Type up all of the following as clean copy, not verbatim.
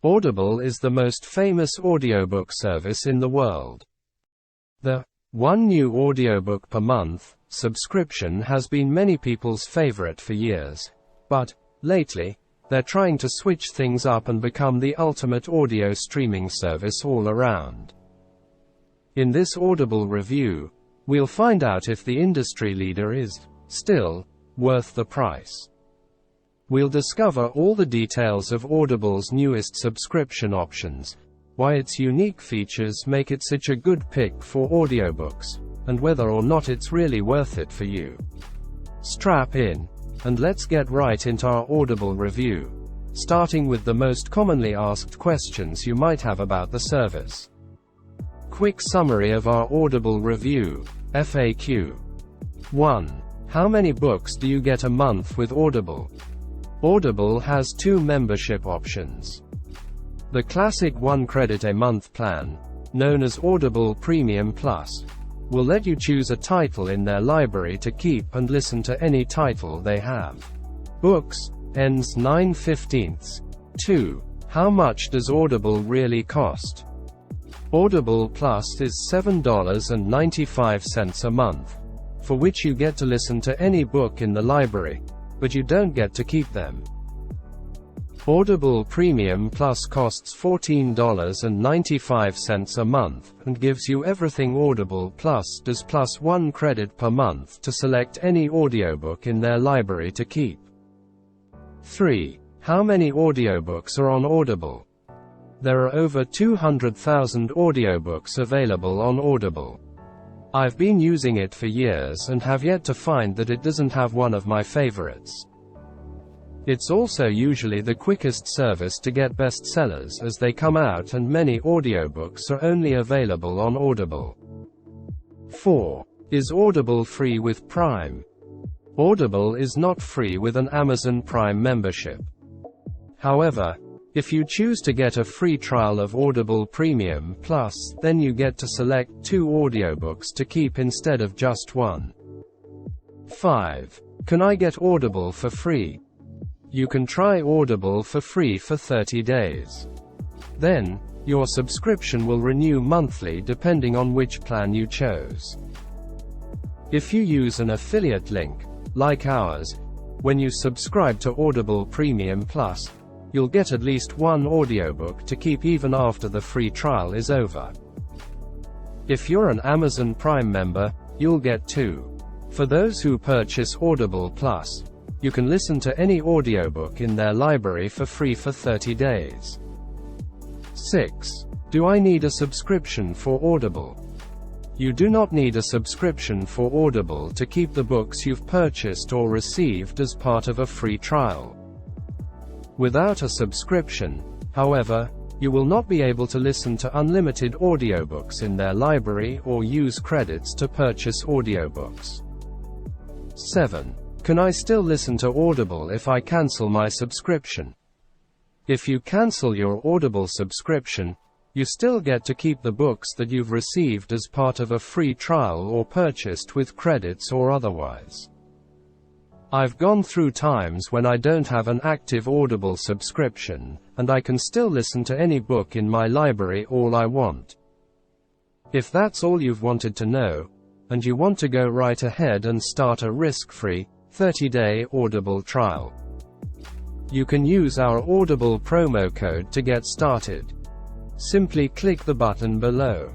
Audible is the most famous audiobook service in the world. The one new audiobook per month subscription has been many people's favorite for years. But lately, they're trying to switch things up and become the ultimate audio streaming service all around. In this Audible review, we'll find out if the industry leader is still worth the price. We'll discover all the details of Audible's newest subscription options, why its unique features make it such a good pick for audiobooks, and whether or not it's really worth it for you. Strap in, and let's get right into our Audible review, starting with the most commonly asked questions you might have about the service. Quick summary of our Audible review. FAQ. 1. How many books do you get a month with Audible? Audible has two membership options. The classic 1 credit a month plan, known as Audible Premium Plus, will let you choose a title in their library to keep and listen to any title they have. Books, ends 9/15. 2. How much does Audible really cost? Audible Plus is $7.95 a month, for which you get to listen to any book in the library, but you don't get to keep them. Audible Premium Plus costs $14.95 a month, and gives you everything Audible Plus does plus 1 credit per month to select any audiobook in their library to keep. 3. How many audiobooks are on Audible? There are over 200,000 audiobooks available on Audible. I've been using it for years and have yet to find that it doesn't have one of my favorites. It's also usually the quickest service to get bestsellers as they come out, and many audiobooks are only available on Audible. 4. Is Audible free with Prime? Audible is not free with an Amazon Prime membership. However, if you choose to get a free trial of Audible Premium Plus, then you get to select 2 audiobooks to keep instead of just 1. 5. Can I get Audible for free? You can try Audible for free for 30 days. Then, your subscription will renew monthly depending on which plan you chose. If you use an affiliate link, like ours, when you subscribe to Audible Premium Plus, you'll get at least 1 audiobook to keep even after the free trial is over. If you're an Amazon Prime member, you'll get 2. For those who purchase Audible Plus, you can listen to any audiobook in their library for free for 30 days. 6. Do I need a subscription for Audible? You do not need a subscription for Audible to keep the books you've purchased or received as part of a free trial. Without a subscription, however, you will not be able to listen to unlimited audiobooks in their library or use credits to purchase audiobooks. 7. Can I still listen to Audible if I cancel my subscription? If you cancel your Audible subscription, you still get to keep the books that you've received as part of a free trial or purchased with credits or otherwise. I've gone through times when I don't have an active Audible subscription, and I can still listen to any book in my library all I want. If that's all you've wanted to know, and you want to go right ahead and start a risk-free, 30-day Audible trial, you can use our Audible promo code to get started. Simply click the button below.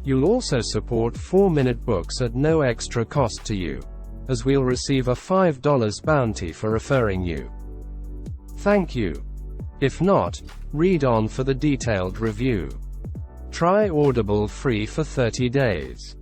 You'll also support 4-minute books at no extra cost to you, as we'll receive a $5 bounty for referring you. Thank you. If not, read on for the detailed review. Try Audible free for 30 days.